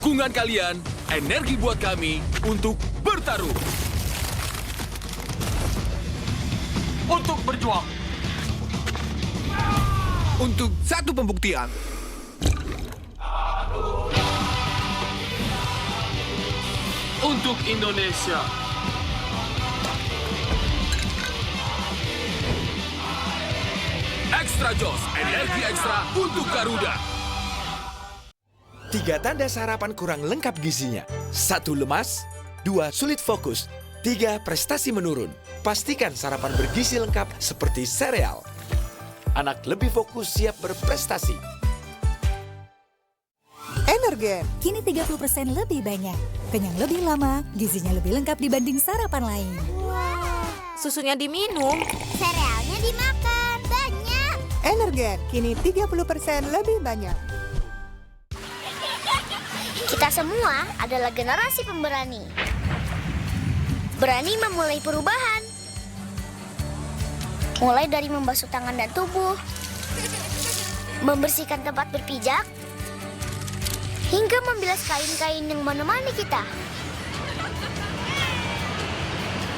Dukungan kalian, energi buat kami untuk bertarung. Untuk berjuang. Untuk satu pembuktian. Untuk Indonesia. Extra Joss, energi ekstra untuk Garuda. 3 tanda sarapan kurang lengkap gizinya. 1 lemas, 2 sulit fokus, 3 prestasi menurun. Pastikan sarapan bergizi lengkap seperti sereal. Anak lebih fokus siap berprestasi. Energen. Kini 30% lebih banyak. Kenyang lebih lama, gizinya lebih lengkap dibanding sarapan lain. Susunya diminum. Serealnya dimakan, banyak. Energen. Kini 30% lebih banyak. Kita semua adalah generasi pemberani. Berani memulai perubahan. Mulai dari membasuh tangan dan tubuh, membersihkan tempat berpijak, hingga membilas kain-kain yang menemani kita.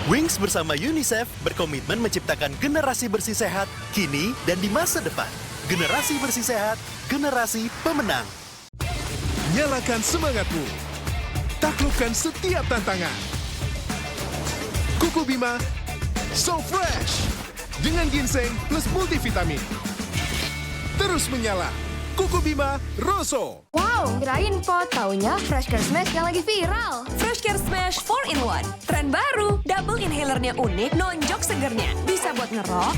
Wings bersama UNICEF berkomitmen menciptakan generasi bersih sehat kini dan di masa depan. Generasi bersih sehat, generasi pemenang. Nyalakan semangatmu. Taklukkan setiap tantangan. Kuku Bima, so fresh. Dengan ginseng plus multivitamin. Terus menyala. Kuku Bima Rosso. Wow, kirain po, taunya Fresh Care Smash yang lagi viral. Fresh Care Smash 4-in-1. Tren baru, double inhalernya unik, nonjok segernya. Bisa buat ngerok,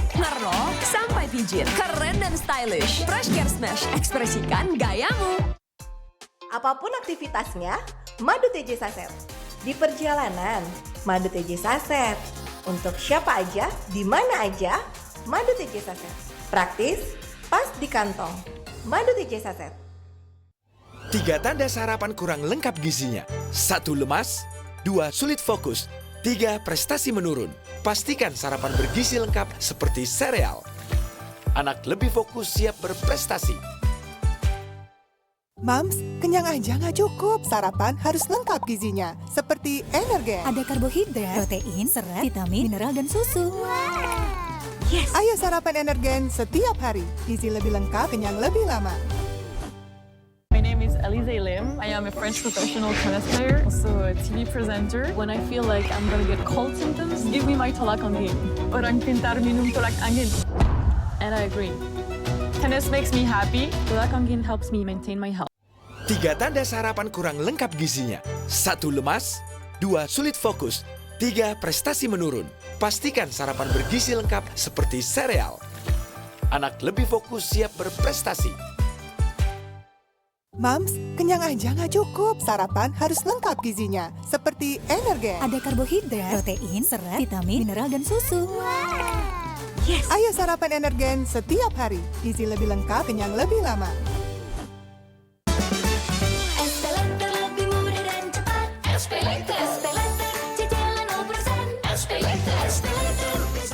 sampai pijit. Keren dan stylish. Fresh Care Smash, ekspresikan gayamu. Apapun aktivitasnya, madu TJ Saset. Di perjalanan, madu TJ Saset. Untuk siapa aja, di mana aja, madu TJ Saset. Praktis, pas di kantong. Madu TJ Saset. 3 tanda sarapan kurang lengkap gizinya. 1 lemas, 2 sulit fokus, 3 prestasi menurun. Pastikan sarapan bergizi lengkap seperti sereal. Anak lebih fokus siap berprestasi. Mams, kenyang aja nggak cukup. Sarapan harus lengkap gizinya. Seperti Energen. Ada karbohidrat, protein, serat, vitamin, mineral, dan susu. Yes. Ayo sarapan Energen setiap hari. Gizi lebih lengkap, kenyang lebih lama. My name is Alize Lim. I am a French professional tennis player, also a TV presenter. When I feel like I'm gonna get cold symptoms, give me my tolak angin. Orang pintar minum tolak angin. And I agree. Tennis makes me happy. Tolak angin helps me maintain my health. 3 tanda sarapan kurang lengkap gizinya. 1 lemas, 2 sulit fokus, 3 prestasi menurun. Pastikan sarapan bergizi lengkap seperti sereal. Anak lebih fokus siap berprestasi. Mams, kenyang aja nggak cukup. Sarapan harus lengkap gizinya. Seperti Energen. Ada karbohidrat, protein, serat, vitamin, mineral, dan susu. Yes. Ayo sarapan Energen setiap hari. Gizi lebih lengkap, kenyang lebih lama.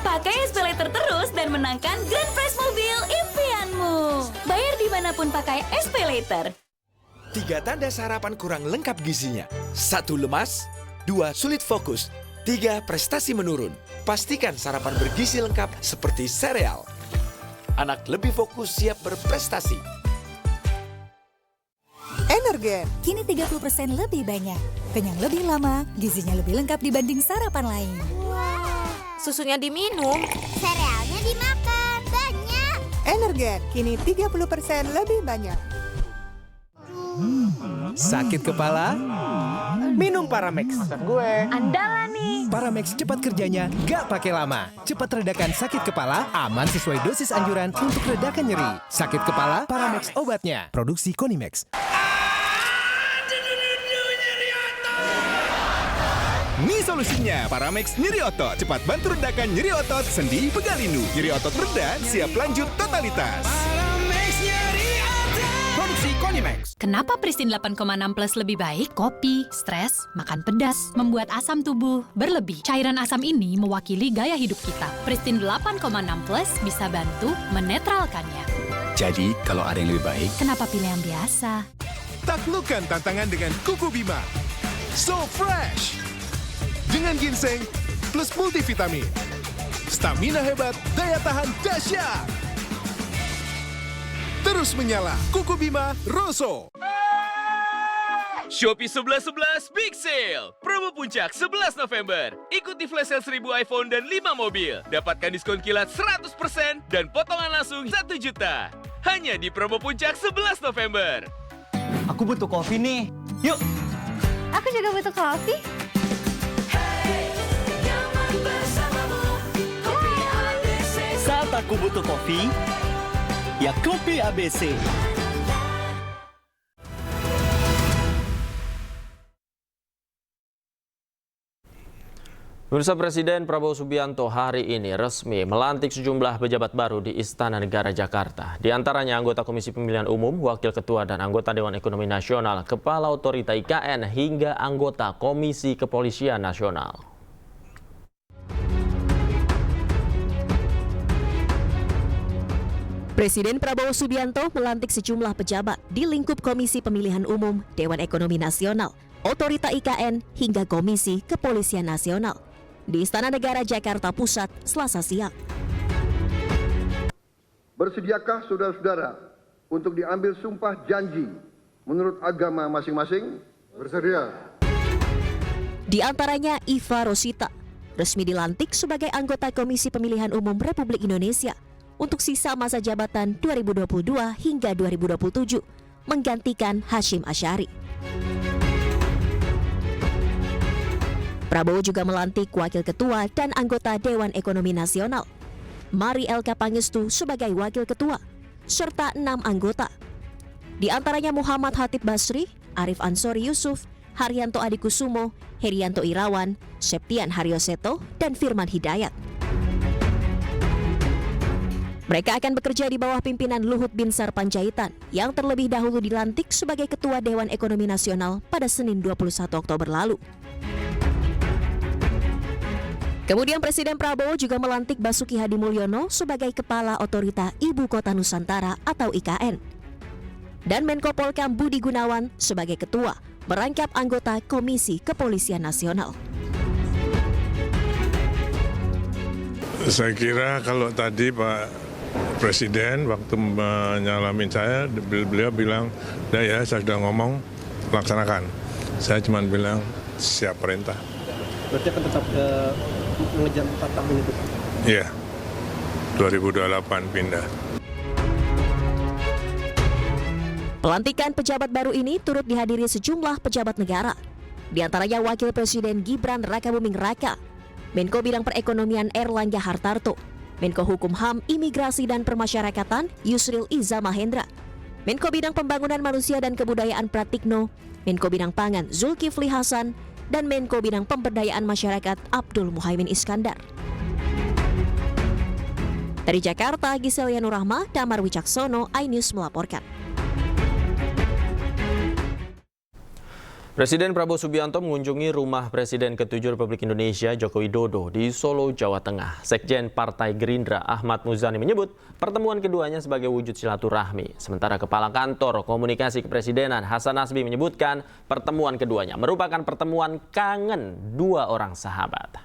Pakai SPayLater terus dan menangkan Grand Prize mobil impianmu. Bayar dimanapun pakai SPayLater. 3 tanda sarapan kurang lengkap gizinya. 1 lemas, 2 sulit fokus, 3 prestasi menurun. Pastikan sarapan bergizi lengkap seperti sereal. Anak lebih fokus siap berprestasi. Energen. Kini 30% lebih banyak. Kenyang lebih lama, gizinya lebih lengkap dibanding sarapan lain. Susunya diminum. Serealnya dimakan, banyak. Energen. Kini 30% lebih banyak. Sakit kepala? Minum Paramex. Andalan nih. Paramex cepat kerjanya, gak pakai lama. Cepat redakan sakit kepala, aman sesuai dosis anjuran untuk redakan nyeri. Sakit kepala, Paramex obatnya. Produksi Konimex. Ini solusinya, Paramex nyeri otot. Cepat bantu redakan nyeri otot, sendi, pegalinu. Nyeri otot reda, siap lanjut totalitas. Paramex nyeri otot. Produksi Konimex. Kenapa Pristin 8,6 Plus lebih baik? Kopi, stres, makan pedas, membuat asam tubuh berlebih. Cairan asam ini mewakili gaya hidup kita. Pristin 8,6 Plus bisa bantu menetralkannya. Jadi, kalau ada yang lebih baik, kenapa pilih yang biasa? taklukkan tantangan dengan Kuku Bima. So fresh! Dengan ginseng plus multivitamin. Stamina hebat, daya tahan dahsyat. Terus menyala, Kuku Bima Rosso. Shopee 11.11 Big Sale. Promo puncak 11 November. Ikuti flash sale 1000 iPhone dan 5 mobil. Dapatkan diskon kilat 100% dan potongan langsung 1 juta. Hanya di promo puncak 11 November. Aku butuh kopi nih. Yuk. Aku juga butuh kopi. Saat aku butuh kopi, ya kopi ABC. Pemirsa, Presiden Prabowo Subianto hari ini resmi melantik sejumlah pejabat baru di Istana Negara Jakarta. Di antaranya anggota Komisi Pemilihan Umum, Wakil Ketua dan anggota Dewan Ekonomi Nasional, Kepala Otorita IKN, hingga anggota Komisi Kepolisian Nasional. Presiden Prabowo Subianto melantik sejumlah pejabat di lingkup Komisi Pemilihan Umum, Dewan Ekonomi Nasional, Otorita IKN, hingga Komisi Kepolisian Nasional di Istana Negara Jakarta Pusat Selasa siang. Bersediakah saudara-saudara untuk diambil sumpah janji menurut agama masing-masing? Bersedia. Di antaranya Iva Rosita, resmi dilantik sebagai anggota Komisi Pemilihan Umum Republik Indonesia untuk sisa masa jabatan 2022 hingga 2027, menggantikan Hashim Asyari. Prabowo juga melantik Wakil Ketua dan anggota Dewan Ekonomi Nasional, Mari Elka Pangestu sebagai Wakil Ketua, serta 6 anggota. Di antaranya Muhammad Hatib Basri, Arif Ansori Yusuf, Haryanto Adikusumo, Herianto Irawan, Septian Haryoseto, dan Firman Hidayat. Mereka akan bekerja di bawah pimpinan Luhut Binsar Panjaitan yang terlebih dahulu dilantik sebagai Ketua Dewan Ekonomi Nasional pada Senin 21 Oktober lalu. Kemudian Presiden Prabowo juga melantik Basuki Hadi Mulyono sebagai Kepala Otorita Ibu Kota Nusantara atau IKN. Dan Menko Polkam Budi Gunawan sebagai Ketua merangkap anggota Komisi Kepolisian Nasional. Saya kira kalau tadi Pak Presiden waktu menyalamin saya, beliau bilang, ya saya sudah ngomong, laksanakan. Saya cuma bilang, siap perintah. Berarti akan tetap mengejar 4 tahun itu? Iya, 2028 pindah. Pelantikan pejabat baru ini turut dihadiri sejumlah pejabat negara. Di antaranya Wakil Presiden Gibran Rakabuming Raka, Menko Bidang Perekonomian Erlangga Hartarto, Menko Hukum HAM, Imigrasi dan Permasyarakatan Yusril Iza Mahendra, Menko Bidang Pembangunan Manusia dan Kebudayaan Pratikno, Menko Bidang Pangan Zulkifli Hasan, dan Menko Bidang Pemberdayaan Masyarakat Abdul Muhaimin Iskandar. Dari Jakarta, Giselia Nurrahma, Damar Wicaksono, iNews melaporkan. Presiden Prabowo Subianto mengunjungi rumah Presiden ke-7 Republik Indonesia Joko Widodo di Solo, Jawa Tengah. Sekjen Partai Gerindra Ahmad Muzani menyebut pertemuan keduanya sebagai wujud silaturahmi. Sementara Kepala Kantor Komunikasi Kepresidenan Hasan Nasbi menyebutkan pertemuan keduanya merupakan pertemuan kangen dua orang sahabat.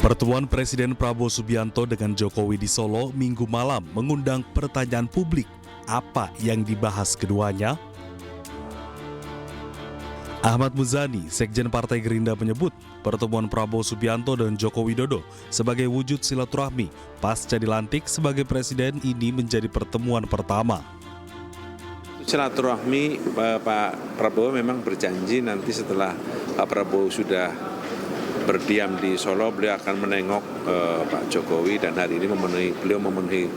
Pertemuan Presiden Prabowo Subianto dengan Jokowi di Solo Minggu malam mengundang pertanyaan publik. Apa yang dibahas keduanya? Ahmad Muzani, Sekjen Partai Gerindra menyebut pertemuan Prabowo Subianto dan Joko Widodo sebagai wujud silaturahmi pasca dilantik sebagai presiden ini menjadi pertemuan pertama. Silaturahmi, Pak Prabowo memang berjanji nanti setelah Pak Prabowo sudah berdiam di Solo, beliau akan menengok Pak Jokowi dan hari ini beliau memenuhi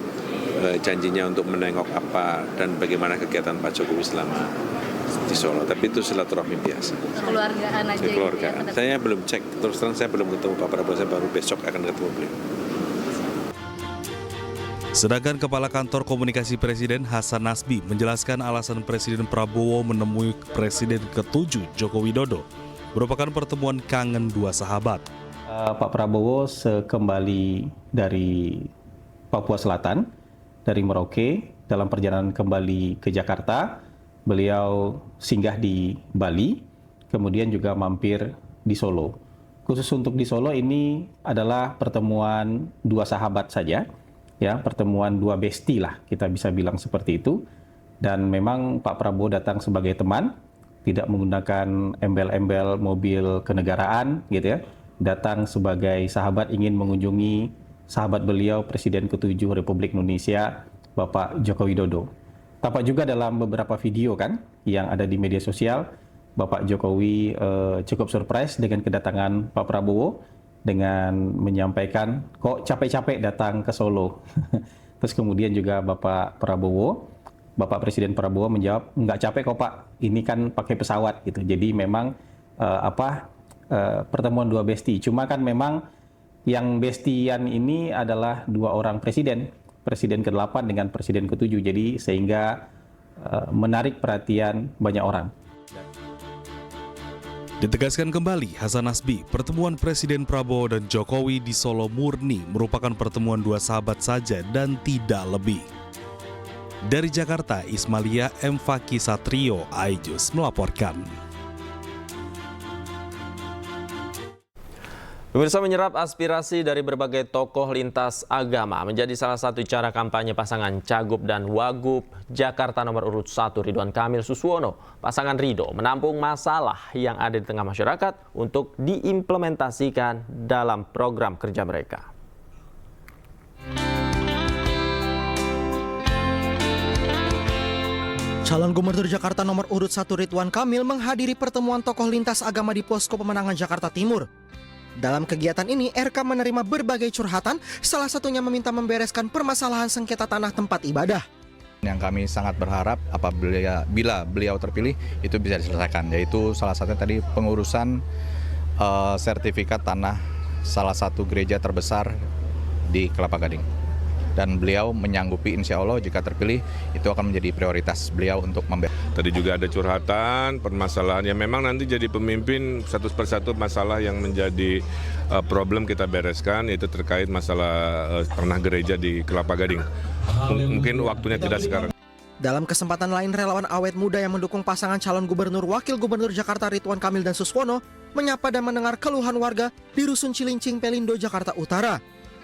janjinya untuk menengok apa dan bagaimana kegiatan Pak Jokowi selama di Solo. Tapi itu silaturahmi biasa. Keluargaan aja. Keluargaan. Ya, saya belum cek, terus terang saya belum ketemu Pak Prabowo, saya baru besok akan ketemu beliau. Sedangkan Kepala Kantor Komunikasi Presiden Hasan Nasbi menjelaskan alasan Presiden Prabowo menemui Presiden ke-7 Joko Widodo merupakan pertemuan kangen dua sahabat. Pak Prabowo kembali dari Papua Selatan, dari Merauke, dalam perjalanan kembali ke Jakarta. Beliau singgah di Bali, kemudian juga mampir di Solo. Khusus untuk di Solo ini adalah pertemuan dua sahabat saja, ya, pertemuan dua besti lah, kita bisa bilang seperti itu. Dan memang Pak Prabowo datang sebagai teman, tidak menggunakan embel-embel mobil kenegaraan, gitu ya. Datang sebagai sahabat ingin mengunjungi sahabat beliau Presiden ke-7 Republik Indonesia, Bapak Joko Widodo. Tampak juga dalam beberapa video kan yang ada di media sosial, Bapak Jokowi cukup surprise dengan kedatangan Pak Prabowo dengan menyampaikan kok capek-capek datang ke Solo. Terus kemudian juga Bapak Presiden Prabowo menjawab, nggak capek kok Pak, ini kan pakai pesawat gitu. Jadi memang pertemuan dua besti. Cuma kan memang yang bestian ini adalah dua orang presiden ke-8 dengan presiden ke-7. Jadi sehingga menarik perhatian banyak orang. Ditegaskan kembali Hasan Nasbi, pertemuan Presiden Prabowo dan Jokowi di Solo murni merupakan pertemuan dua sahabat saja dan tidak lebih. Dari Jakarta, Ismalia M. Faki Satrio, iJus melaporkan. Pemirsa, menyerap aspirasi dari berbagai tokoh lintas agama menjadi salah satu cara kampanye pasangan Cagup dan Wagub Jakarta nomor urut 1 Ridwan Kamil Suswono. Pasangan Ridho menampung masalah yang ada di tengah masyarakat untuk diimplementasikan dalam program kerja mereka. Calon Gubernur Jakarta nomor urut 1 Ridwan Kamil menghadiri pertemuan tokoh lintas agama di Posko Pemenangan Jakarta Timur. Dalam kegiatan ini, RK menerima berbagai curhatan, salah satunya meminta membereskan permasalahan sengketa tanah tempat ibadah. Yang kami sangat berharap bila beliau terpilih itu bisa diselesaikan, yaitu salah satunya tadi pengurusan sertifikat tanah salah satu gereja terbesar di Kelapa Gading. Dan beliau menyanggupi insya Allah jika terpilih itu akan menjadi prioritas beliau untuk membela. Tadi juga ada curhatan, permasalahan yang memang nanti jadi pemimpin satu persatu masalah yang menjadi problem kita bereskan, yaitu terkait masalah tanah gereja di Kelapa Gading. Mungkin waktunya tidak sekarang. Dalam kesempatan lain, relawan awet muda yang mendukung pasangan calon gubernur wakil gubernur Jakarta Ridwan Kamil dan Suswono menyapa dan mendengar keluhan warga di Rusun Cilincing, Pelindo, Jakarta Utara.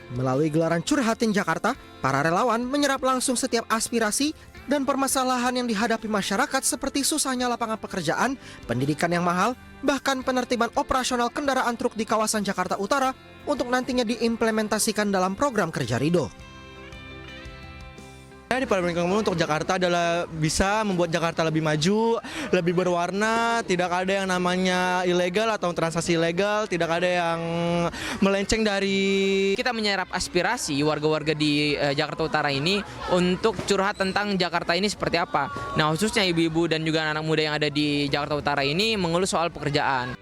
Melalui gelaran Curhatin Jakarta, para relawan menyerap langsung setiap aspirasi dan permasalahan yang dihadapi masyarakat seperti susahnya lapangan pekerjaan, pendidikan yang mahal, bahkan penertiban operasional kendaraan truk di kawasan Jakarta Utara untuk nantinya diimplementasikan dalam program kerja Ridho. Di Parlemen Kampung untuk Jakarta adalah bisa membuat Jakarta lebih maju, lebih berwarna, tidak ada yang namanya ilegal atau transaksi ilegal, tidak ada yang melenceng dari... Kita menyerap aspirasi warga-warga di Jakarta Utara ini untuk curhat tentang Jakarta ini seperti apa. Nah, khususnya ibu-ibu dan juga anak muda yang ada di Jakarta Utara ini mengeluh soal pekerjaan.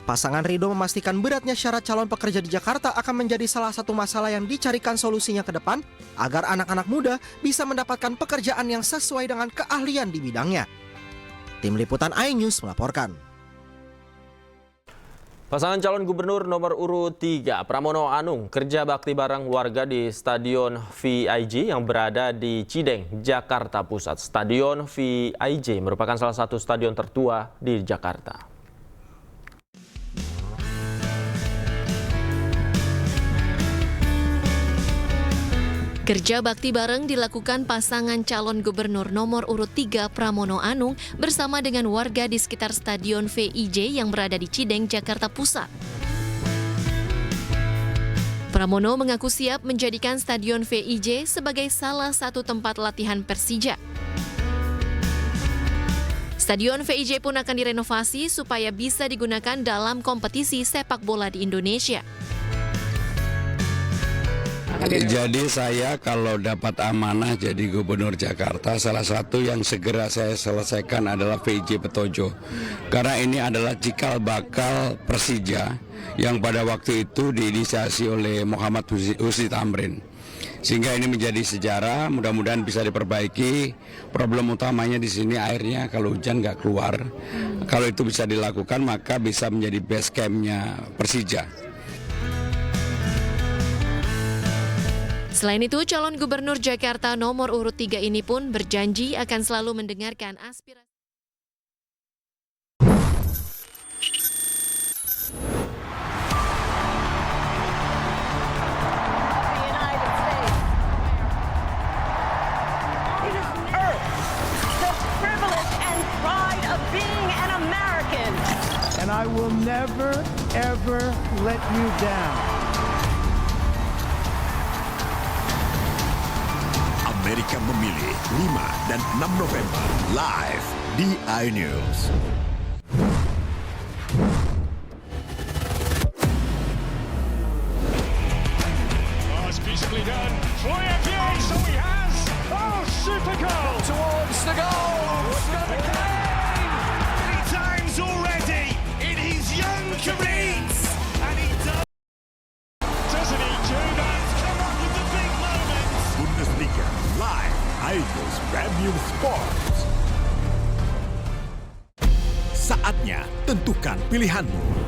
Pasangan Ridho memastikan beratnya syarat calon pekerja di Jakarta akan menjadi salah satu masalah yang dicarikan solusinya ke depan agar anak-anak muda bisa mendapatkan pekerjaan yang sesuai dengan keahlian di bidangnya. Tim Liputan iNews melaporkan. Pasangan calon gubernur nomor urut 3 Pramono Anung kerja bakti bareng warga di Stadion VIJ yang berada di Cideng, Jakarta Pusat. Stadion VIJ merupakan salah satu stadion tertua di Jakarta. Kerja bakti bareng dilakukan pasangan calon gubernur nomor urut 3 Pramono Anung bersama dengan warga di sekitar Stadion VIJ yang berada di Cideng, Jakarta Pusat. Pramono mengaku siap menjadikan Stadion VIJ sebagai salah satu tempat latihan Persija. Stadion VIJ pun akan direnovasi supaya bisa digunakan dalam kompetisi sepak bola di Indonesia. Jadi saya kalau dapat amanah jadi gubernur Jakarta, salah satu yang segera saya selesaikan adalah VIJ Petojo. Karena ini adalah cikal bakal Persija yang pada waktu itu diinisiasi oleh Muhammad Husni Tamrin. Sehingga ini menjadi sejarah, mudah-mudahan bisa diperbaiki. Problem utamanya di sini airnya kalau hujan nggak keluar. Kalau itu bisa dilakukan maka bisa menjadi base camp-nya Persija. Selain itu, calon gubernur Jakarta nomor urut 3 ini pun berjanji akan selalu mendengarkan aspirasi. And I will never, ever let you down. Amerika memilih 5 dan 6 November live di iNews. Oh, it's beautifully done. Troy Appiah, so he has. Oh, super goal. Towards the goal. Many times already in his young career. And he does. Doesn't he do that? Come up with the big moments. Bundesliga live iNews Premium Sports. Saatnya tentukan pilihanmu.